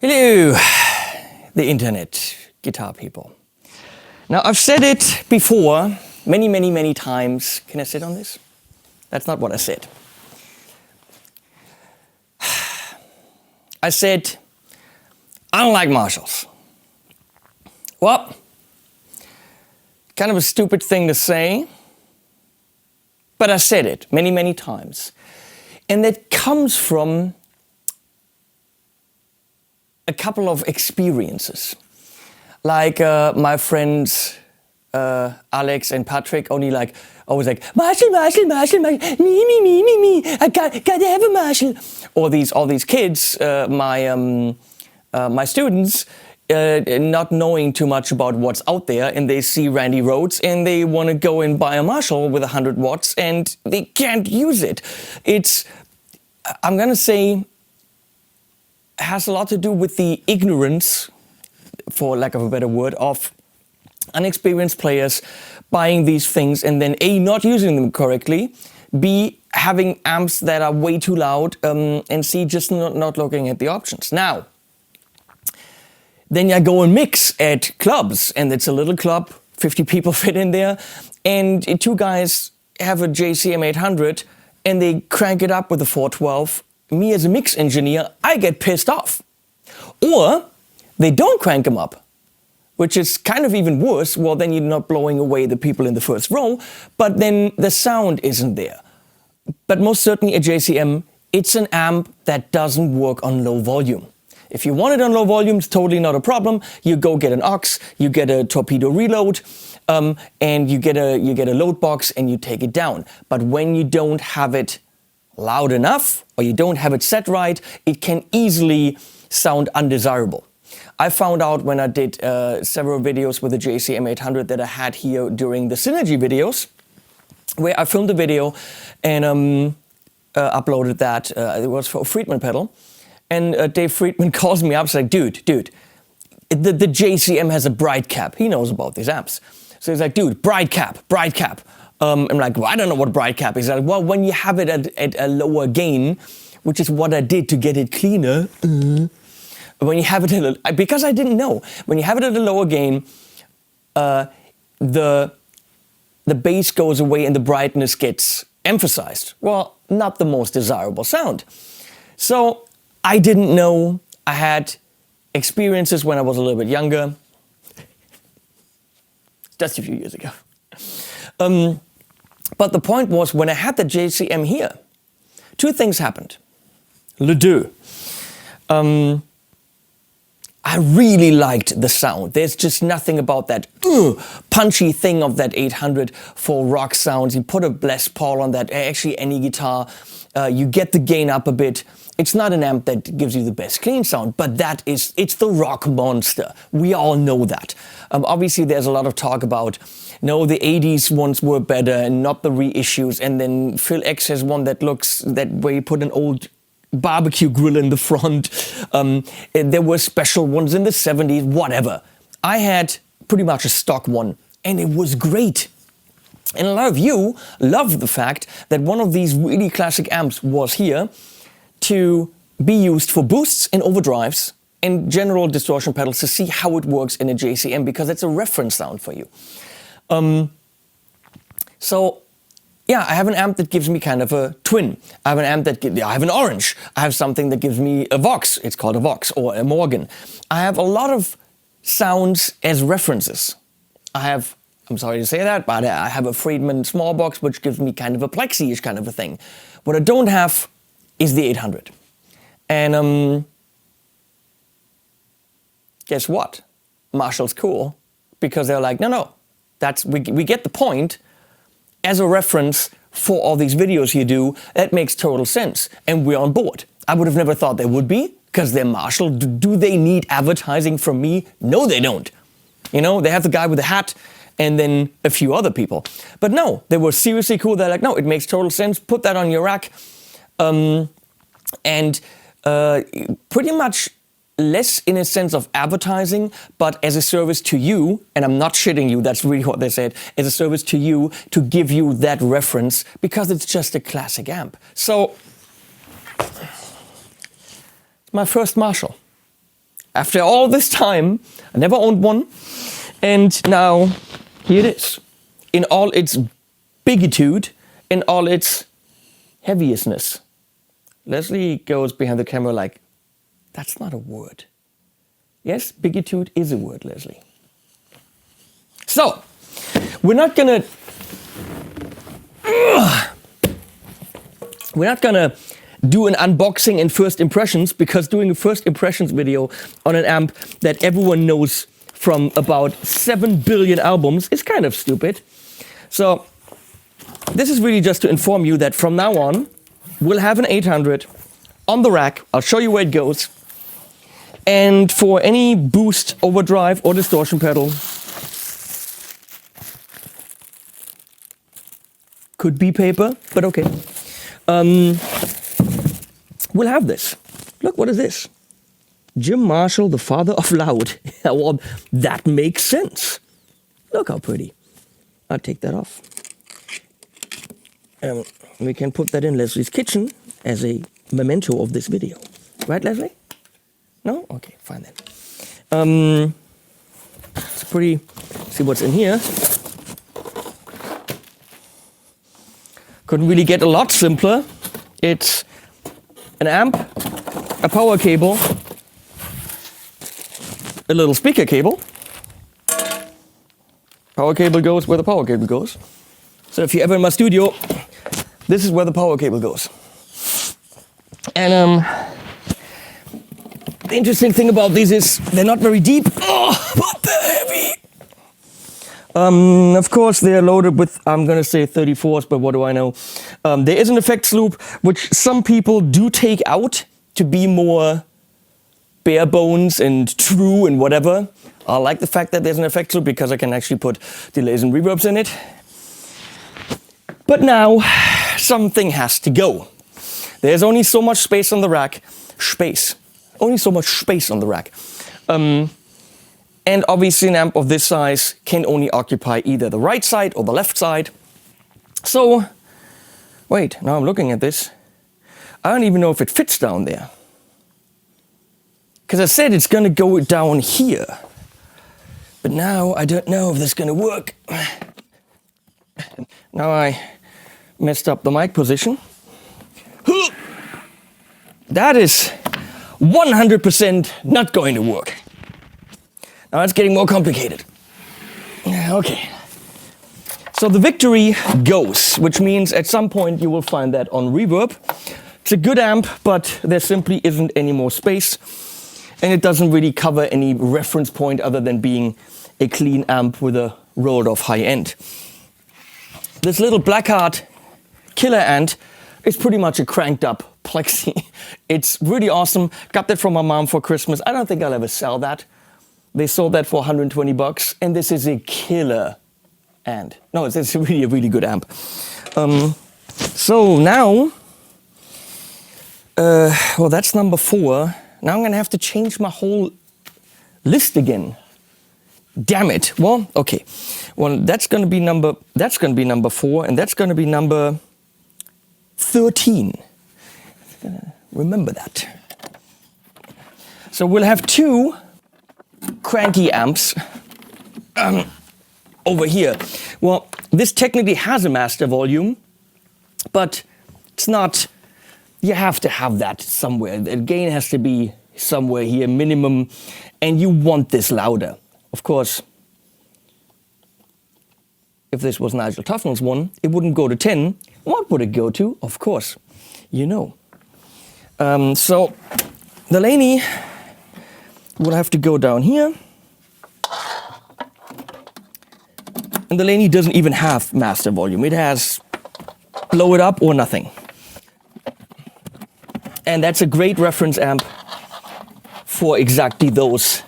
Hello, the internet guitar people. Now, I've said it before many times. Can I sit on this? That's not what I said. I said, I don't like Marshalls. Well, kind of a stupid thing to say, but I said it many times. And that comes from a couple of experiences. Like my friends Alex and Patrick always like, Marshall, me, I gotta have a Marshall. All these kids, my students, not knowing too much about what's out there, and they see Randy Rhoads and they want to go and buy a Marshall with 100 watts and they can't use it. I'm gonna say, has a lot to do with the ignorance, for lack of a better word, of inexperienced players buying these things and then A, not using them correctly, B, having amps that are way too loud, and C, just not looking at the options. Now, then you go and mix at clubs, and it's a little club, 50 people fit in there, and two guys have a JCM 800 and they crank it up with a 412. Me as a mix engineer, I get pissed off. Or they don't crank them up, which is kind of even worse. Well, then you're not blowing away the people in the first row, but then the sound isn't there. But most certainly a JCM, it's an amp that doesn't work on low volume. If you want it on low volume, it's totally not a problem. You go get an aux, you get a torpedo reload, and you get a load box and you take it down. But when you don't have it loud enough, or you don't have it set right, it can easily sound undesirable. I found out when I did several videos with the JCM 800 that I had here during the Synergy videos, where I filmed a video and uploaded that. It was for a Friedman pedal. And Dave Friedman calls me up, he's like, dude, the JCM has a bright cap. He knows about these amps. So he's like, dude, bright cap. I'm like, well, I don't know what bright cap is. He's like, well, when you have it at a lower gain, which is what I did to get it cleaner, when you have it because I didn't know, when you have it at a lower gain, the bass goes away and the brightness gets emphasized. Well, not the most desirable sound. So I didn't know. I had experiences when I was a little bit younger, just a few years ago. But the point was, when I had the JCM here, two things happened. Les deux. I really liked the sound. There's just nothing about that punchy thing of that 800 for rock sounds. You put a Les Paul on that, actually any guitar, you get the gain up a bit. It's not an amp that gives you the best clean sound, but it's the rock monster. We all know that. Obviously, there's a lot of talk about, no, the 80s ones were better and not the reissues. And then Phil X has one that looks that way, you put an old barbecue grill in the front. There were special ones in the 70s, whatever. I had pretty much a stock one, and it was great. And a lot of you love the fact that one of these really classic amps was here to be used for boosts and overdrives and general distortion pedals to see how it works in a JCM, because it's a reference sound for you. So yeah, I have an amp that gives me kind of a twin. I have an amp I have an orange. I have something that gives me a Vox. It's called a Vox or a Morgan. I have a lot of sounds as references. I'm sorry to say that, but I have a Friedman small box, which gives me kind of a plexi-ish kind of a thing. What I don't have is the 800. And guess what? Marshall's cool, because they're like, no, we get the point. As a reference for all these videos you do, that makes total sense, and we're on board. I would have never thought they would be, because they're Marshall. Do they need advertising from me? No, they don't. You know, they have the guy with the hat, and then a few other people. But no, they were seriously cool. They're like, no, it makes total sense. Put that on your rack. And pretty much less in a sense of advertising, but as a service to you, and I'm not shitting you, that's really what they said, as a service to you to give you that reference, because it's just a classic amp. So, my first Marshall. After all this time, I never owned one. And now, here it is. In all its bigitude, in all its heaviousness. Leslie goes behind the camera like, that's not a word. Yes, bigitude is a word, Leslie. So, we're not gonna do an unboxing and first impressions, because doing a first impressions video on an amp that everyone knows from about 7 billion albums is kind of stupid. So this is really just to inform you that from now on, we'll have an 800 on the rack. I'll show you where it goes. And for any boost, overdrive, or distortion pedal, could be paper, but okay. We'll have this. Look, what is this? Jim Marshall, the father of loud. Well, that makes sense. Look how pretty. I'll take that off. We can put that in Leslie's kitchen as a memento of this video. Right, Leslie? No? Okay, fine then. It's pretty. See what's in here. Couldn't really get a lot simpler. It's an amp, a power cable, a little speaker cable. Power cable goes where the power cable goes. So if you're ever in my studio, this is where the power cable goes. And the interesting thing about these is they're not very deep. Oh, but they're heavy. Of course, they're loaded with, I'm going to say 34s, but what do I know? There is an effects loop, which some people do take out to be more bare bones and true and whatever. I like the fact that there's an effects loop because I can actually put delays and reverbs in it. But now, something has to go. There's only so much space on the rack. Only so much space on the rack. And obviously an amp of this size can only occupy either the right side or the left side. So, wait, now I'm looking at this. I don't even know if it fits down there. Because I said it's going to go down here. But now I don't know if this is going to work. Now I messed up the mic position. That is 100% not going to work. Now it's getting more complicated. Okay. So the victory goes, which means at some point you will find that on Reverb. It's a good amp, but there simply isn't any more space. And it doesn't really cover any reference point other than being a clean amp with a rolled off high end. This little Blackheart killer ant is pretty much a cranked up Plexi. It's really awesome. Got that from my mom for Christmas. I don't think I'll ever sell that. They sold that for 120 bucks, and this is a killer ant. No, it's really a really good amp. So now, well, that's number 4. Now I'm gonna have to change my whole list again. Damn it. Well, okay. Well, that's gonna be number 4, and that's gonna be number 13. Remember that. So we'll have 2 cranky amps over here. Well, this technically has a master volume, but it's not. You have to have that somewhere. The gain has to be somewhere here, minimum, and you want this louder. Of course, if this was Nigel Tufnell's one, it wouldn't go to 10. What would it go to? Of course, you know. So the Laney will have to go down here. And the Laney doesn't even have master volume. It has blow it up or nothing. And that's a great reference amp for exactly those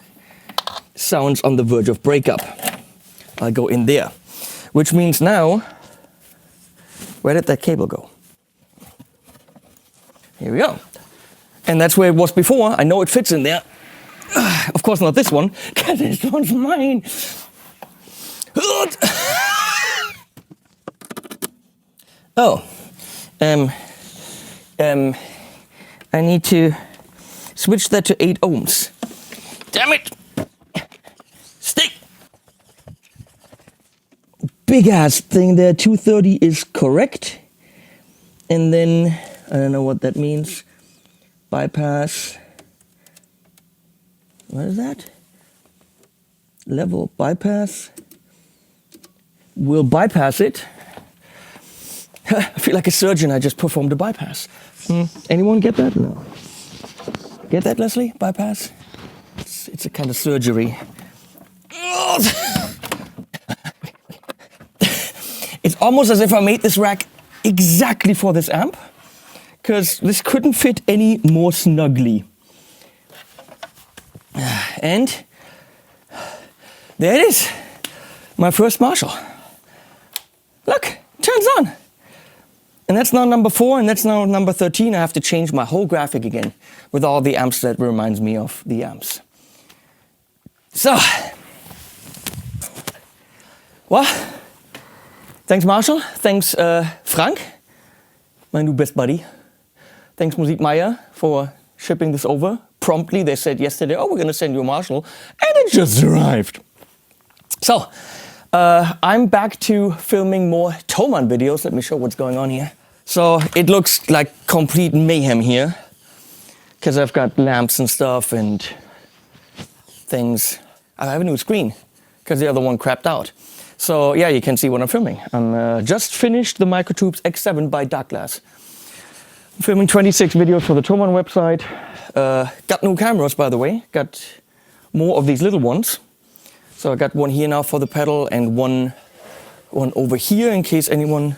sounds on the verge of breakup. I'll go in there. Which means now, where did that cable go? Here we go. And that's where it was before. I know it fits in there. Of course not this one, because this one's mine. Oh. I need to switch that to 8 ohms. Damn it! Stick! Big ass thing there, 230 is correct. And then, I don't know what that means. Bypass. What is that? Level bypass. We'll bypass it. I feel like a surgeon, I just performed a bypass. Anyone get that? No. Get that, Leslie? Bypass? It's a kind of surgery. It's almost as if I made this rack exactly for this amp, because this couldn't fit any more snugly. And there it is, my first Marshall. Look, turns on. And that's now number 4, and that's now number 13. I have to change my whole graphic again with all the amps that reminds me of the amps. So, well, thanks Marshall, thanks Frank, my new best buddy. Thanks Musik Meyer for shipping this over promptly. They said yesterday, oh, we're going to send you a Marshall, and it just arrived. So, I'm back to filming more Thomann videos. Let me show what's going on here. So it looks like complete mayhem here, because I've got lamps and stuff and things. I have a new screen, because the other one crapped out. So yeah, you can see what I'm filming. I'm just finished the Microtubes X7 by Darkglass. I'm filming 26 videos for the Thomann website. Got new cameras, by the way. Got more of these little ones. So I got one here now for the pedal, and one over here in case anyone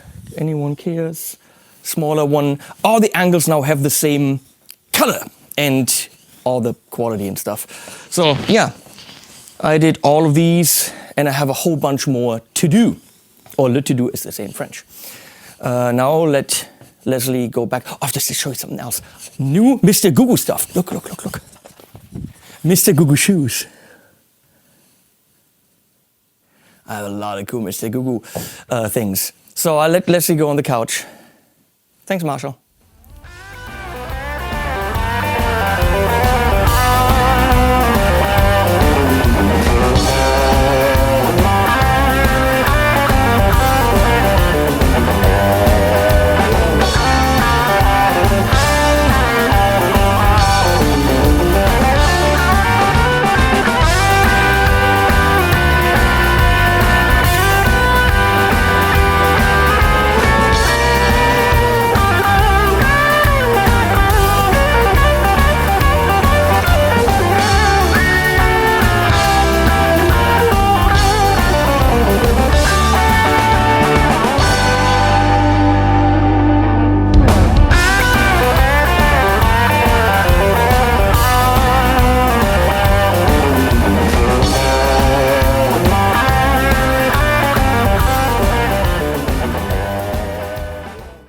cares. Smaller one. All the angles now have the same color and all the quality and stuff. So yeah, I did all of these, and I have a whole bunch more to do. Or le to do is the same in French. Now let Leslie go back. Oh, just to show you something else. New Mr. Goo Goo stuff. Look. Mr. Goo Goo shoes. I have a lot of cool Mr. Goo Goo things. So I'll let Leslie go on the couch. Thanks, Marshall.